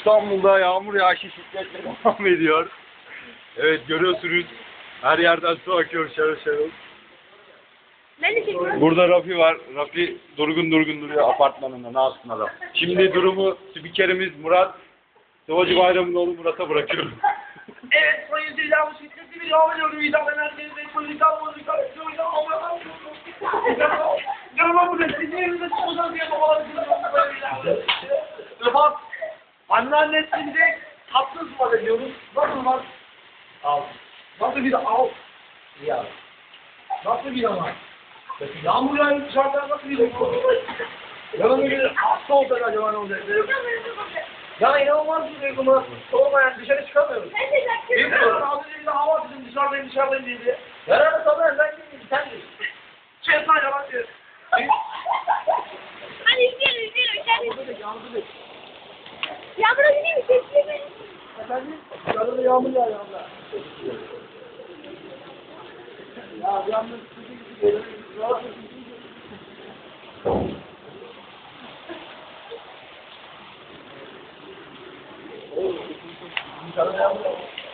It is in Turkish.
İstanbul'da yağmur yağışı şiddetle devam ediyor. Evet görüyorsunuz her yerden su akıyor şarıl şarıl. Burada Rafi var. Rafi durgun duruyor apartmanında ne yapsın adam. Şimdi durumu spikerimiz Murat. Sıvacı Bayramı'nın Murat'a bırakıyorum. Evet, sayın Dilawı şiddetli bir yağmur yağıyor. İdam merkezinde polisler polisler Yanıma burada sizin evinizde çıkmadan diye babalarınızın bak, anneannesinde tatlı ısmat ediyoruz. Nasıl var? Al. Nasıl bir al? Ya. Nasıl bir ama? Yağmur yağıyor dışarıdan nasıl bir yanıma gelir hasta olacak acaba ne olacak? Ya inanılmaz bir duyguma soğumayan dışarı çıkamıyoruz. Bilmiyorum az önce bir de hava dedim dışarıdayım diye. Herhalde sana ben kimdim sen de. Şeytan yalan diyor. Hadi izleyelim. Yağmur'a gideyim mi? Sesli mi? Efendim? Dışarıda yağmur yağıyor abla. Ya yağmur dışarıda yağmur yağıyor.